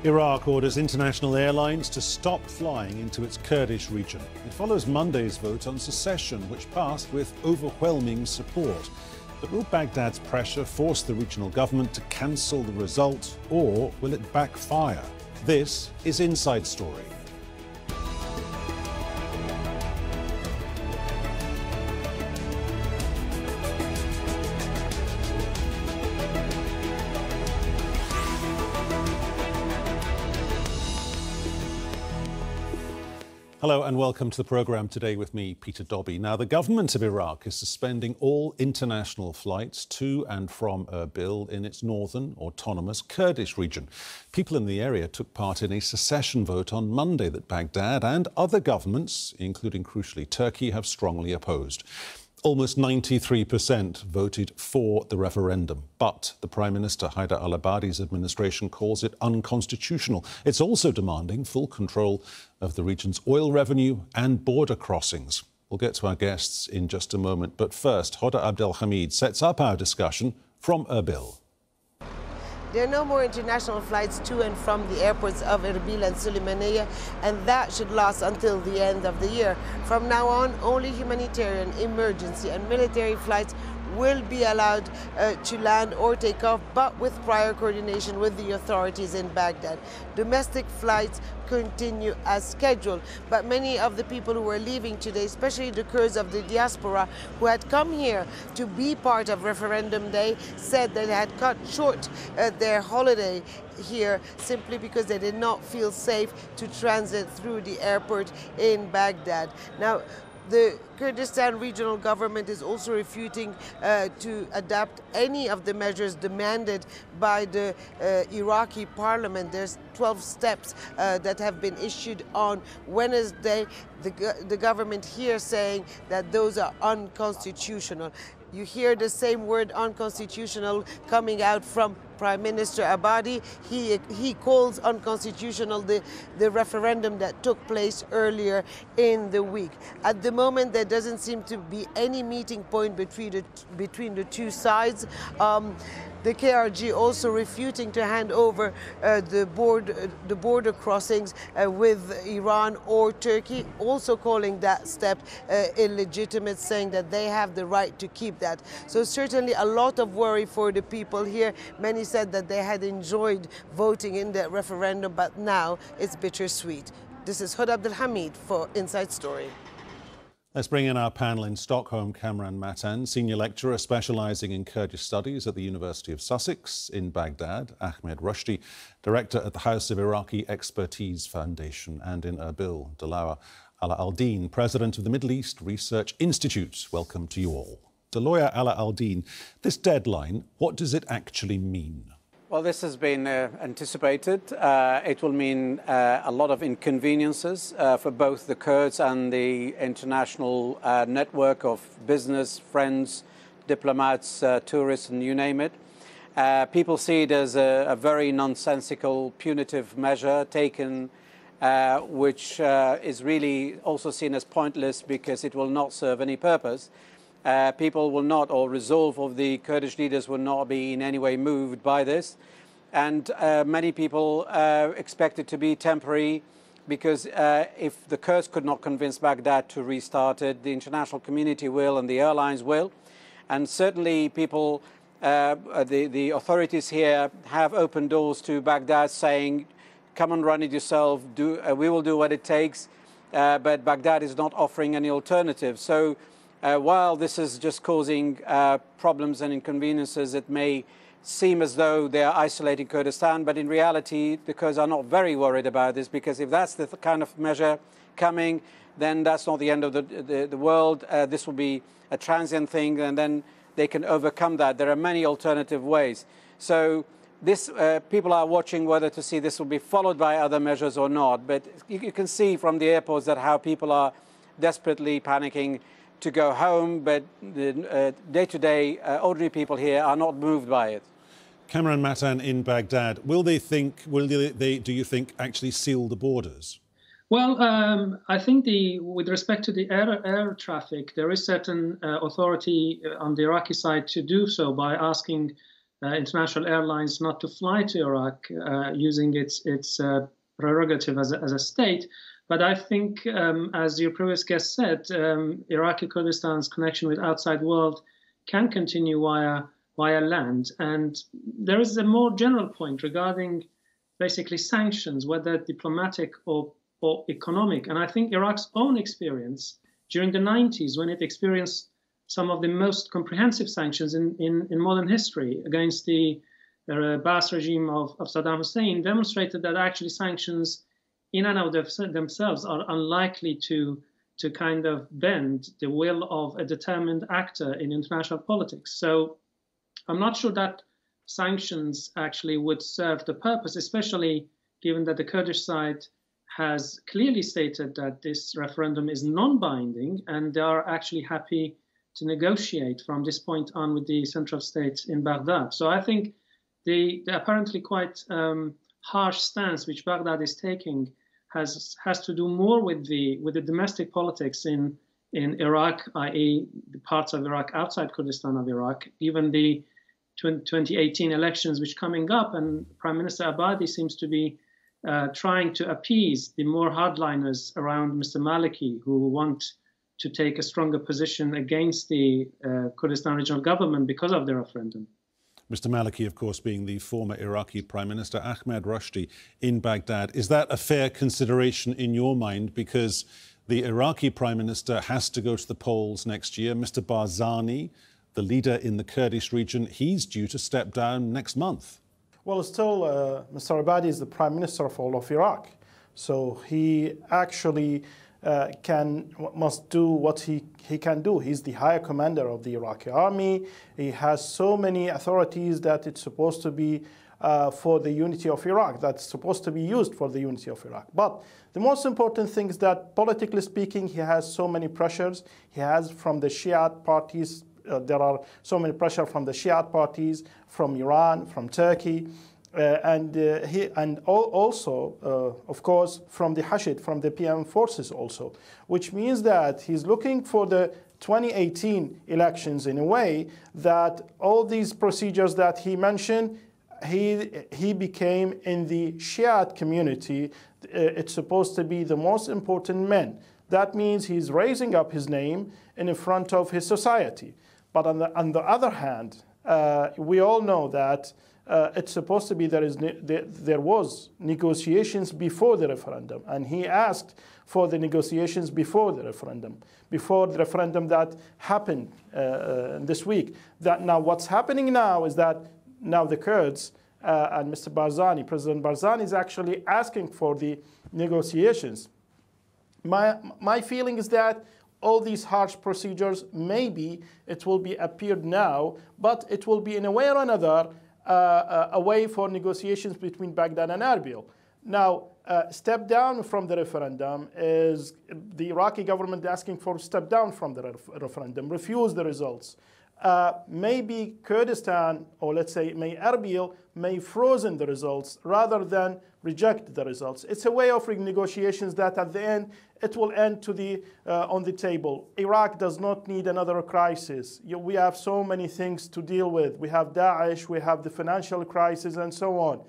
Iraq orders international airlines to stop flying into its Kurdish region. It follows Monday's vote on secession, which passed with overwhelming support. But will Baghdad's pressure force the regional government to cancel the result, or will it backfire? This is Inside Story. Hello and welcome to the programme today with me, Peter Dobbie. Now, the government of Iraq is suspending all international flights to and from Erbil in its northern, autonomous Kurdish region. People in the area took part in a secession vote on Monday that Baghdad and other governments, including crucially Turkey, have strongly opposed. Almost 93% voted for the referendum, but the Prime Minister Haider al-Abadi's administration calls it unconstitutional. It's also demanding full control of the region's oil revenue and border crossings. We'll get to our guests in just a moment, but first, Hoda Abdelhamid sets up our discussion from Erbil. There are no more international flights to and from the airports of Erbil and Sulaymaniyah, and that should last until the end of the year. From now on, only humanitarian, emergency and military flights will be allowed to land or take off, but with prior coordination with the authorities in Baghdad. Domestic flights continue as scheduled, but many of the people who were leaving today, especially the Kurds of the diaspora who had come here to be part of referendum day, said that they had cut short their holiday here simply because they did not feel safe to transit through the airport in Baghdad. Now, the Kurdistan regional government is also refuting to adapt any of the measures demanded by the Iraqi parliament. There's 12 steps that have been issued on Wednesday. The government here saying that those are unconstitutional. You hear the same word unconstitutional coming out from Prime Minister Abadi. He calls unconstitutional the referendum that took place earlier in the week. At the moment, there doesn't seem to be any meeting point between the two sides. The KRG also refuting to hand over the border crossings with Iran or Turkey, also calling that step illegitimate, saying that they have the right to keep that. So certainly a lot of worry for the people here. Many said that they had enjoyed voting in the referendum, but now it's bittersweet. This is Hoda Abdelhamid for Inside Story. Let's bring in our panel in Stockholm. Kamran Matin, Senior Lecturer specialising in Kurdish Studies at the University of Sussex in Baghdad. Ahmed Rushdi, Director at the House of Iraqi Expertise Foundation, and in Erbil, Dlawer, Ala-Aldeen, President of the Middle East Research Institute. Welcome to you all. Dlawer, Ala-Aldeen, this deadline, what does it actually mean? Well, this has been anticipated. It will mean a lot of inconveniences for both the Kurds and the international network of business, friends, diplomats, tourists, and you name it. People see it as a very nonsensical, punitive measure taken, which is really also seen as pointless because it will not serve any purpose. People will not, or resolve of the Kurdish leaders will not be in any way moved by this. And many people expect it to be temporary because if the Kurds could not convince Baghdad to restart it, the international community will and the airlines will. And certainly people, the authorities here have opened doors to Baghdad saying, come and run it yourself, we will do what it takes, but Baghdad is not offering any alternative. So while this is just causing problems and inconveniences, it may seem as though they are isolating Kurdistan, but in reality, the Kurds are not very worried about this, because if that's the kind of measure coming, then that's not the end of the world. This will be a transient thing, and then they can overcome that. There are many alternative ways. So this, people are watching whether to see this will be followed by other measures or not. But you can see from the airports that how people are desperately panicking to go home, but the day-to-day ordinary people here are not moved by it. Kamran Matin in Baghdad, will they, do you think, actually seal the borders? Well, I think with respect to the air traffic, there is certain authority on the Iraqi side to do so by asking international airlines not to fly to Iraq, using its prerogative as a state. But I think, as your previous guest said, Iraqi Kurdistan's connection with outside world can continue via land. And there is a more general point regarding basically sanctions, whether diplomatic or economic. And I think Iraq's own experience during the 90s, when it experienced some of the most comprehensive sanctions in modern history against the Ba'ath regime of Saddam Hussein, demonstrated that actually sanctions in and of themselves are unlikely to kind of bend the will of a determined actor in international politics. So I'm not sure that sanctions actually would serve the purpose, especially given that the Kurdish side has clearly stated that this referendum is non-binding, and they are actually happy to negotiate from this point on with the central state in Baghdad. So I think the apparently quite harsh stance which Baghdad is taking has to do more with the domestic politics in Iraq, i.e. the parts of Iraq outside Kurdistan of Iraq. Even the 2018 elections which coming up, and Prime Minister Abadi seems to be trying to appease the more hardliners around Mr. Maliki, who want to take a stronger position against the Kurdistan regional government because of the referendum. Mr. Maliki, of course, being the former Iraqi Prime Minister. Ahmed Rushdi in Baghdad. Is that a fair consideration in your mind? Because the Iraqi Prime Minister has to go to the polls next year. Mr. Barzani, the leader in the Kurdish region, he's due to step down next month. Well, still, Mr. Abadi is the Prime Minister of all of Iraq. So he actually must do what he can do. He's the higher commander of the Iraqi army. He has so many authorities that it's supposed to be for the unity of Iraq, that's supposed to be used for the unity of Iraq. But the most important thing is that, politically speaking, he has so many pressures. He has from the Shiite parties. There are so many pressure from the Shiite parties, from Iran, from Turkey, and also, of course, from the Hashid, from the PM forces also, which means that he's looking for the 2018 elections in a way that all these procedures that he mentioned, he became in the Shiite community, it's supposed to be the most important man. That means he's raising up his name in front of his society. But on the other hand, we all know that it's supposed to be there was negotiations before the referendum, and he asked for the negotiations before the referendum that happened this week. That now what's happening now is that now the Kurds and Mr. Barzani, President Barzani, is actually asking for the negotiations. My feeling is that all these harsh procedures, maybe it will be appeared now, but it will be in a way or another a way for negotiations between Baghdad and Erbil. Now, step down from the referendum is the Iraqi government asking for step down from the referendum, refuse the results. Maybe Kurdistan, or let's say Erbil, may frozen the results rather than reject the results. It's a way of negotiations that at the end it will end to the on the table. Iraq does not need another crisis. We have so many things to deal with. We have Daesh, we have the financial crisis, and so on.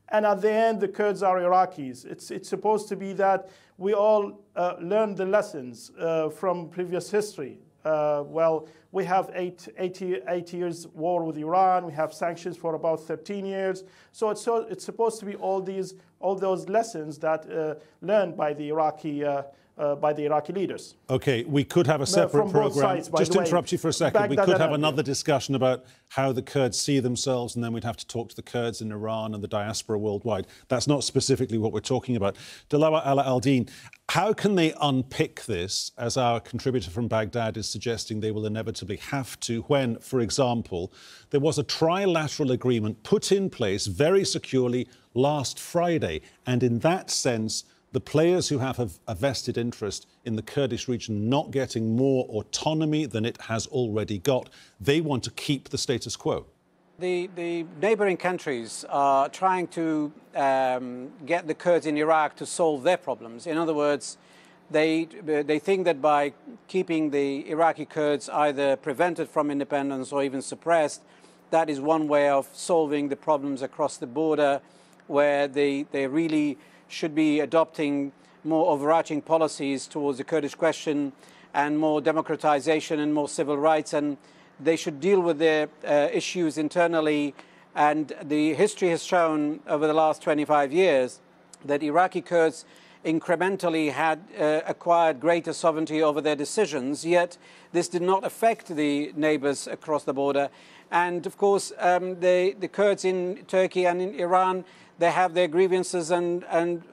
And at the end, the Kurds are Iraqis. It's supposed to be that we all learn the lessons from previous history. Well, we have 8 years war with Iran. We have sanctions for about 13 years. So it's supposed to be all those lessons that learned by the Iraqi leaders. Okay, we could have a separate program. Just to interrupt you for a second, we could have another discussion about how the Kurds see themselves, and then we'd have to talk to the Kurds in Iran and the diaspora worldwide. That's not specifically what we're talking about. Dlawer Ala-Aldeen, how can they unpick this, as our contributor from Baghdad is suggesting they will inevitably have to, when, for example, there was a trilateral agreement put in place very securely last Friday, and in that sense, the players who have a vested interest in the Kurdish region not getting more autonomy than it has already got, they want to keep the status quo. The neighbouring countries are trying to get the Kurds in Iraq to solve their problems. In other words, they think that by keeping the Iraqi Kurds either prevented from independence or even suppressed, that is one way of solving the problems across the border, where they really should be adopting more overarching policies towards the Kurdish question and more democratization and more civil rights, and they should deal with their issues internally. And the history has shown over the last 25 years that Iraqi Kurds incrementally had acquired greater sovereignty over their decisions, yet this did not affect the neighbors across the border. And of course, the Kurds in Turkey and in Iran, they have their grievances, and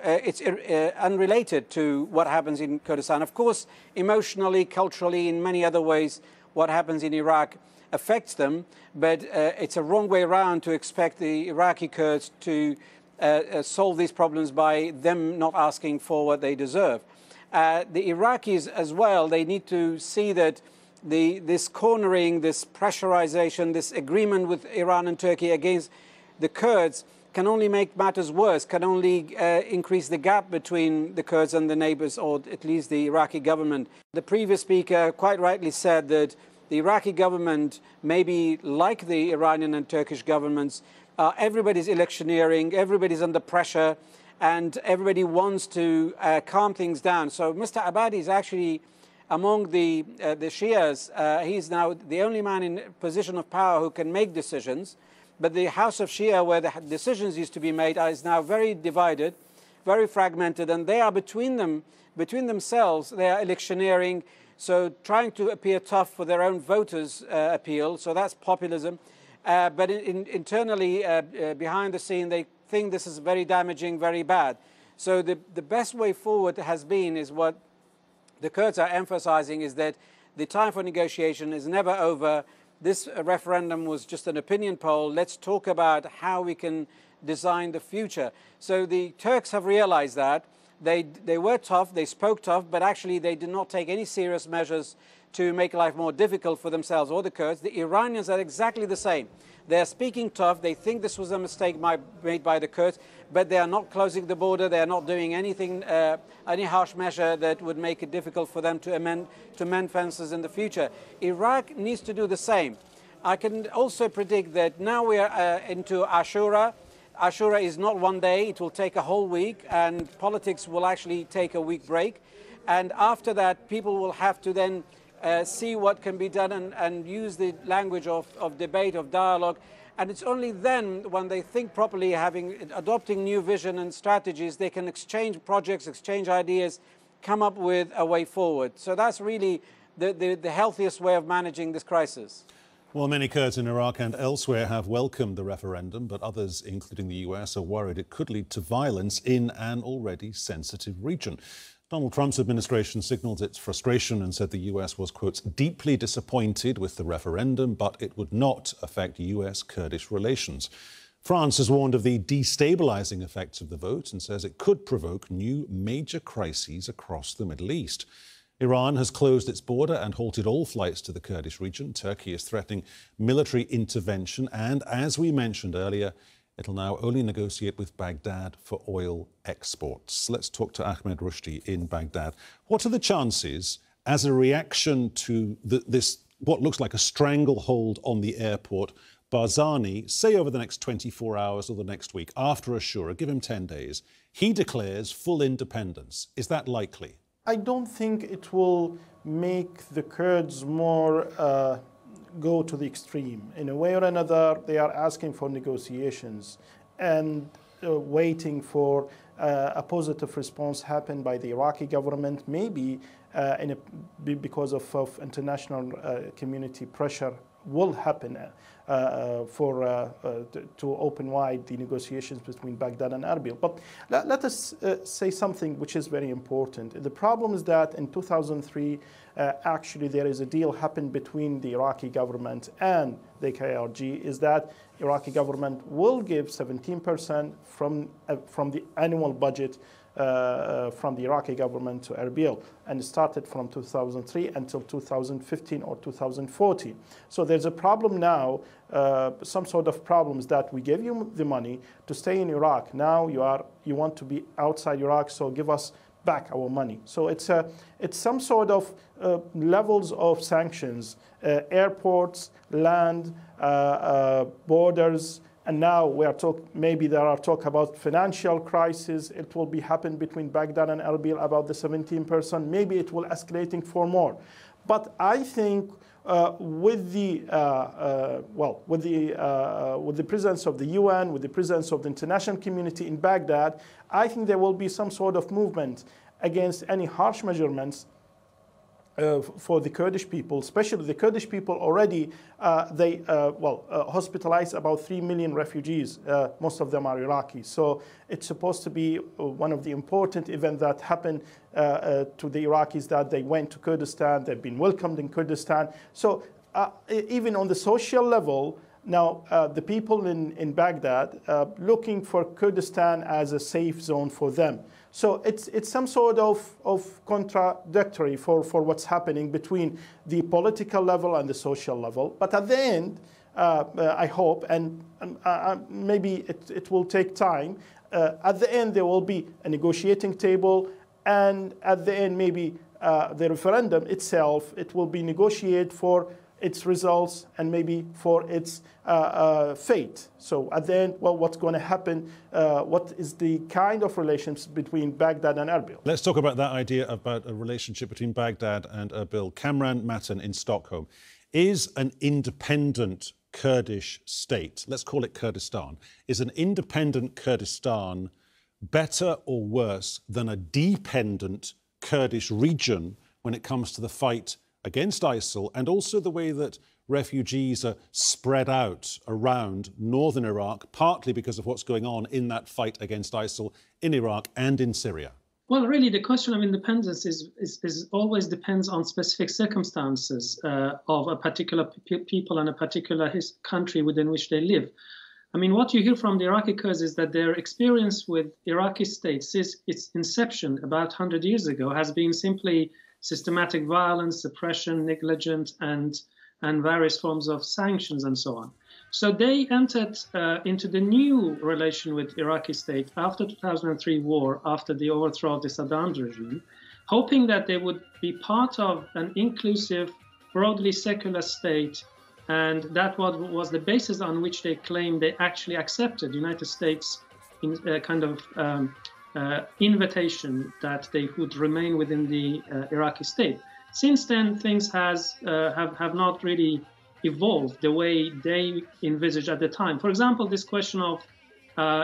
it's unrelated to what happens in Kurdistan. Of course, emotionally, culturally, in many other ways, what happens in Iraq affects them, but it's a wrong way around to expect the Iraqi Kurds to solve these problems by them not asking for what they deserve. The Iraqis as well, they need to see that this cornering, this pressurization, this agreement with Iran and Turkey against the Kurds can only make matters worse, can only increase the gap between the Kurds and the neighbors, or at least the Iraqi government. The previous speaker quite rightly said that the Iraqi government, maybe like the Iranian and Turkish governments, everybody's electioneering, everybody's under pressure, and everybody wants to calm things down. So Mr. Abadi is actually among the Shias. He's now the only man in a position of power who can make decisions. But the House of Shia, where the decisions used to be made, is now very divided, very fragmented, and they are between themselves, they are electioneering, so trying to appear tough for their own voters' appeal, so that's populism. But internally, behind the scene, they think this is very damaging, very bad. So the best way forward is what the Kurds are emphasizing, is that the time for negotiation is never over. This referendum was just an opinion poll. Let's talk about how we can design the future. So the Turks have realized that. They were tough, they spoke tough, but actually they did not take any serious measures to make life more difficult for themselves or the Kurds. The Iranians are exactly the same. They're speaking tough. They think this was a mistake made by the Kurds, but they are not closing the border. They are not doing anything, any harsh measure that would make it difficult for them to mend fences in the future. Iraq needs to do the same. I can also predict that now we are into Ashura. Ashura is not one day. It will take a whole week, and politics will actually take a week break. And after that, people will have to then see what can be done and use the language of debate, of dialogue. And it's only then, when they think properly, adopting new vision and strategies, they can exchange projects, exchange ideas, come up with a way forward. So that's really the healthiest way of managing this crisis. Well, many Kurds in Iraq and elsewhere have welcomed the referendum, but others, including the US, are worried it could lead to violence in an already sensitive region. Donald Trump's administration signalled its frustration and said the US was, quote, deeply disappointed with the referendum, but it would not affect US-Kurdish relations. France has warned of the destabilising effects of the vote and says it could provoke new major crises across the Middle East. Iran has closed its border and halted all flights to the Kurdish region. Turkey is threatening military intervention and, as we mentioned earlier, it'll now only negotiate with Baghdad for oil exports. Let's talk to Ahmed Rushdi in Baghdad. What are the chances, as a reaction to this, what looks like a stranglehold on the airport, Barzani, say over the next 24 hours or the next week, after Ashura, give him 10 days, he declares full independence. Is that likely? I don't think it will make the Kurds more go to the extreme. In a way or another, they are asking for negotiations and waiting for a positive response happen by the Iraqi government, maybe because of international community pressure will happen to open wide the negotiations between Baghdad and Erbil. But let us say something which is very important. The problem is that in 2003, actually there is a deal happened between the Iraqi government and the KRG, is that Iraqi government will give 17% from the annual budget from the Iraqi government to Erbil, and it started from 2003 until 2015 or 2014. So there's a problem now, some sort of problems that we gave you the money to stay in Iraq. Now you want to be outside Iraq, so give us back our money. So it's some sort of levels of sanctions, airports, land, borders, and now we are maybe there are talk about financial crisis. It will be happen between Baghdad and Erbil about the 17%. Maybe it will escalating for more. But I think with the presence of the UN, with the presence of the international community in Baghdad, I think there will be some sort of movement against any harsh measurements for the Kurdish people, especially the Kurdish people already, hospitalized about 3 million refugees. Most of them are Iraqi. So it's supposed to be one of the important events that happened to the Iraqis, that they went to Kurdistan, they've been welcomed in Kurdistan. So even on the social level, now the people in Baghdad looking for Kurdistan as a safe zone for them. So it's some sort of contradictory for what's happening between the political level and the social level. But at the end, I hope, and maybe it will take time, at the end there will be a negotiating table, and at the end maybe the referendum itself, it will be negotiated for its results and maybe for its fate. So at the end, well, what's going to happen? What is the kind of relations between Baghdad and Erbil? Let's talk about that idea about a relationship between Baghdad and Erbil. Kamran Matin in Stockholm. Is an independent Kurdish state, let's call it Kurdistan, is an independent Kurdistan better or worse than a dependent Kurdish region when it comes to the fight against ISIL, and also the way that refugees are spread out around northern Iraq, partly because of what's going on in that fight against ISIL in Iraq and in Syria? Well, really, the question of independence is always depends on specific circumstances of a particular people and a particular country within which they live. I mean, what you hear from the Iraqi Kurds is that their experience with Iraqi state since its inception about 100 years ago has been simply systematic violence, suppression, negligence, and various forms of sanctions and so on. So they entered into the new relation with Iraqi state after 2003 war, after the overthrow of the Saddam regime, hoping that they would be part of an inclusive, broadly secular state, and that was the basis on which they claimed they actually accepted the United States in kind of invitation that they would remain within the Iraqi state. Since then, things have not really evolved the way they envisaged at the time. For example, this question of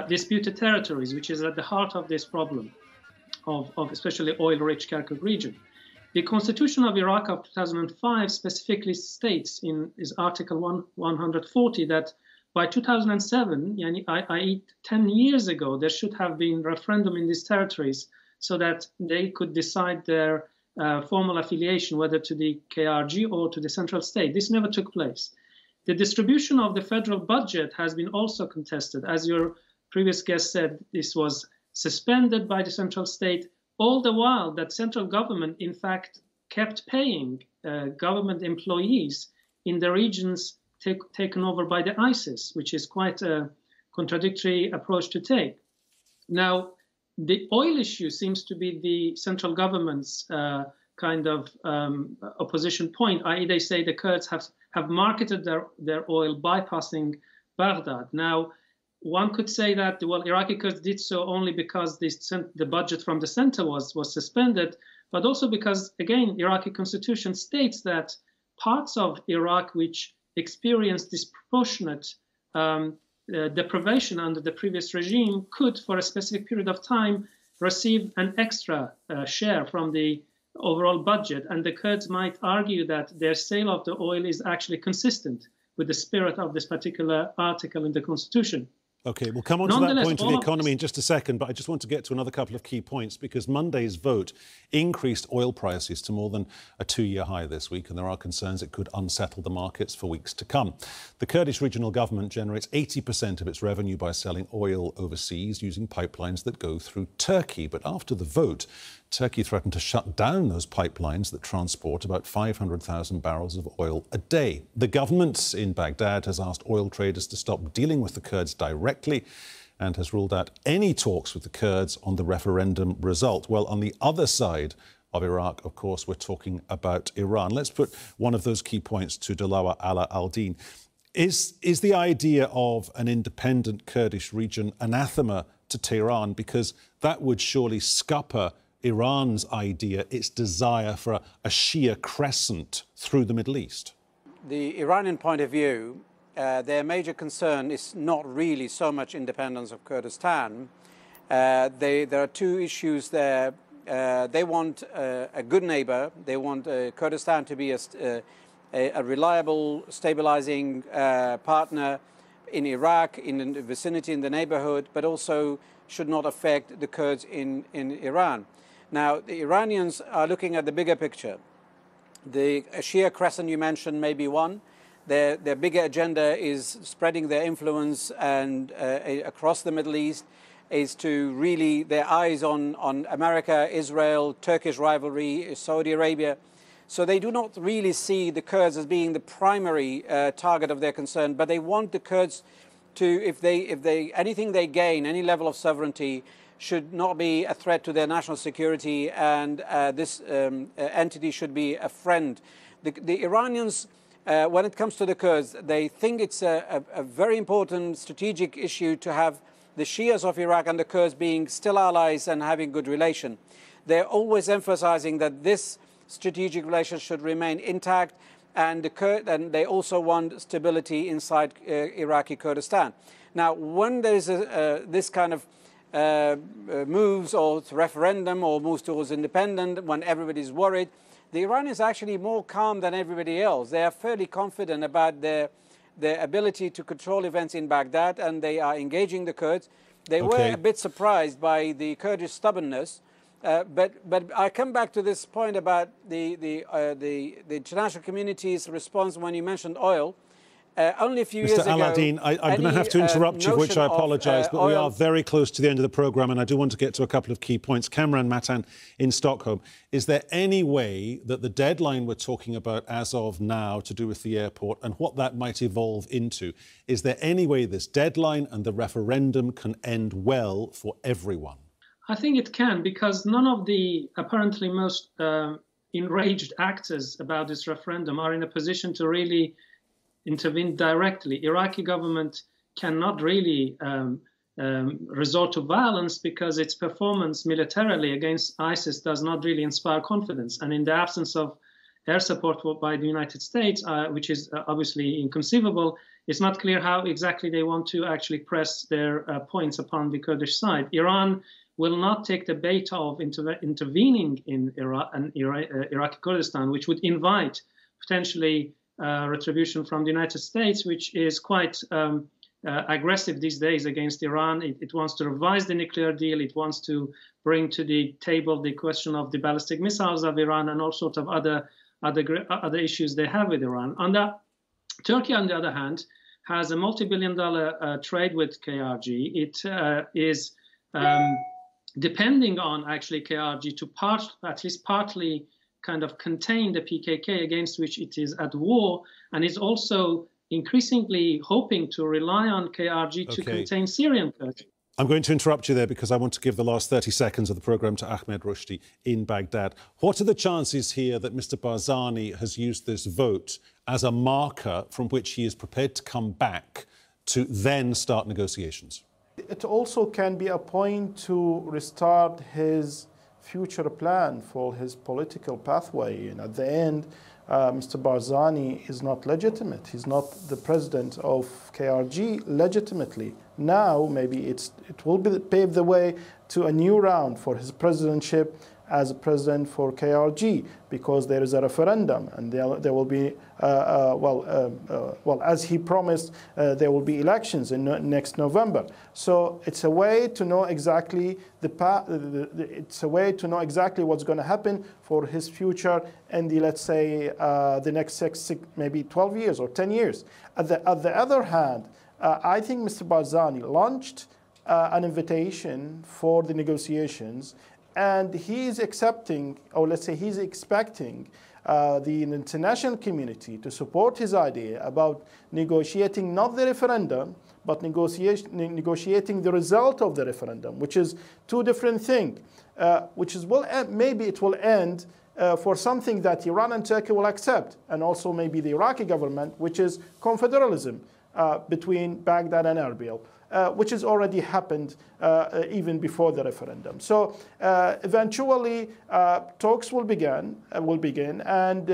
disputed territories, which is at the heart of this problem of especially oil-rich Kirkuk region. The Constitution of Iraq of 2005 specifically states in its Article 140 that by 2007, i.e. 10 years ago, there should have been referendum in these territories so that they could decide their formal affiliation, whether to the KRG or to the central state. This never took place. The distribution of the federal budget has been also contested. As your previous guest said, this was suspended by the central state, all the while that central government, in fact, kept paying government employees in the regions taken over by the ISIS, which is quite a contradictory approach to take. Now, the oil issue seems to be the central government's kind of opposition point, i.e. they say the Kurds have marketed their oil bypassing Baghdad. Now, one could say that, well, Iraqi Kurds did so only because the budget from the center was suspended, but also because, again, Iraqi constitution states that parts of Iraq which experienced disproportionate deprivation under the previous regime could, for a specific period of time, receive an extra share from the overall budget. And the Kurds might argue that their sale of the oil is actually consistent with the spirit of this particular article in the Constitution. OK, we'll come on to that point of the economy in just a second, but I just want to get to another couple of key points, because Monday's vote increased oil prices to more than a 2-year high this week, and there are concerns it could unsettle the markets for weeks to come. The Kurdish regional government generates 80% of its revenue by selling oil overseas using pipelines that go through Turkey. But after the vote, Turkey threatened to shut down those pipelines that transport about 500,000 barrels of oil a day. The government in Baghdad has asked oil traders to stop dealing with the Kurds directly and has ruled out any talks with the Kurds on the referendum result. Well, on the other side of Iraq, of course, we're talking about Iran. Let's put one of those key points to Dlawer Ala-Aldeen. Is the idea of an independent Kurdish region anathema to Tehran, because that would surely scupper Iran's idea, its desire for a Shia crescent through the Middle East? The Iranian point of view, their major concern is not really so much independence of Kurdistan. There are two issues there. They want a good neighbor. They want Kurdistan to be a reliable, stabilizing partner in Iraq, in the vicinity, in the neighborhood, but also should not affect the Kurds in Iran. Now, the Iranians are looking at the bigger picture. The Shia crescent you mentioned may be one. Their bigger agenda is spreading their influence and across the Middle East, is to really their eyes on America, Israel, Turkish rivalry, Saudi Arabia. So they do not really see the Kurds as being the primary target of their concern, but they want the Kurds to, if anything they gain, any level of sovereignty, should not be a threat to their national security, and this entity should be a friend. The Iranians, when it comes to the Kurds, they think it's a very important strategic issue to have the Shias of Iraq and the Kurds being still allies and having good relation. They're always emphasizing that this strategic relation should remain intact, and they also want stability inside Iraqi Kurdistan. Now, when there is this kind of moves or referendum or moves towards independence, when everybody's worried, the Iranians are actually more calm than everybody else. They are fairly confident about their ability to control events in Baghdad, and they are engaging the Kurds. They were a bit surprised by the Kurdish stubbornness, but I come back to this point about the international community's response when you mentioned oil. Only a few years ago... Mr. Al-Aldeen, I'm going to have to interrupt you, which I apologise, but we are very close to the end of the programme, and I do want to get to a couple of key points. Kamran Matin in Stockholm, is there any way that the deadline we're talking about as of now to do with the airport and what that might evolve into, is there any way this deadline and the referendum can end well for everyone? I think it can, because none of the apparently most enraged actors about this referendum are in a position to really intervene directly. Iraqi government cannot really resort to violence because its performance militarily against ISIS does not really inspire confidence. And in the absence of air support by the United States, which is obviously inconceivable, it's not clear how exactly they want to actually press their points upon the Kurdish side. Iran will not take the bait of intervening in Iraq and Iraqi Kurdistan, which would invite potentially retribution from the United States, which is quite aggressive these days against Iran. It wants to revise the nuclear deal. It wants to bring to the table the question of the ballistic missiles of Iran and all sorts of other issues they have with Iran. Turkey, on the other hand, has a multi-billion-dollar trade with KRG. It is depending on actually KRG to at least partly kind of contain the PKK against which it is at war, and is also increasingly hoping to rely on KRG to contain Syrian Kurds. I'm going to interrupt you there because I want to give the last 30 seconds of the programme to Ahmed Rushdi in Baghdad. What are the chances here that Mr Barzani has used this vote as a marker from which he is prepared to come back to then start negotiations? It also can be a point to restart his future plan for his political pathway. And at the end, Mr. Barzani is not legitimate. He's not the president of KRG legitimately. Now, maybe it will pave the way to a new round for his presidentship as a president for KRG, because there is a referendum, and there will be, as he promised, there will be elections in next November. So it's a way to know exactly it's a way to know exactly what's going to happen for his future in the, let's say, the next six, maybe 12 years or 10 years. At the other hand, I think Mr. Barzani launched an invitation for the negotiations, and he's accepting, or let's say he's expecting the international community to support his idea about negotiating not the referendum, but negotiating the result of the referendum, which is two different things, which is, well, maybe it will end for something that Iran and Turkey will accept, and also maybe the Iraqi government, which is confederalism between Baghdad and Erbil, which has already happened even before the referendum. So eventually talks will begin, and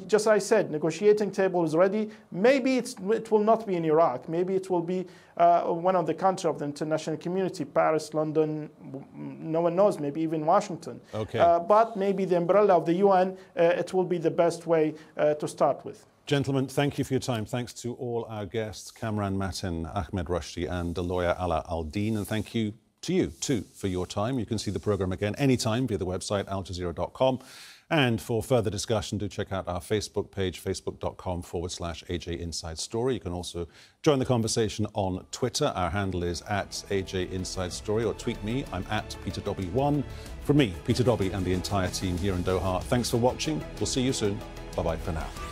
just as I said, negotiating table is ready. Maybe it will not be in Iraq. Maybe it will be one of the countries of the international community, Paris, London, no one knows, maybe even Washington. Okay. But maybe the umbrella of the UN, it will be the best way to start with. Gentlemen, thank you for your time. Thanks to all our guests, Kamran Matin, Ahmed, Rushdi and the lawyer Ala-Aldeen. And thank you to you, too, for your time. You can see the programme again anytime via the website aljazeera.com. And for further discussion, do check out our Facebook page, facebook.com/AJ Inside Story. You can also join the conversation on Twitter. Our handle is @AJ Inside Story, or tweet me. I'm @PeterDobbie1. From me, Peter Dobbie, and the entire team here in Doha, thanks for watching. We'll see you soon. Bye-bye for now.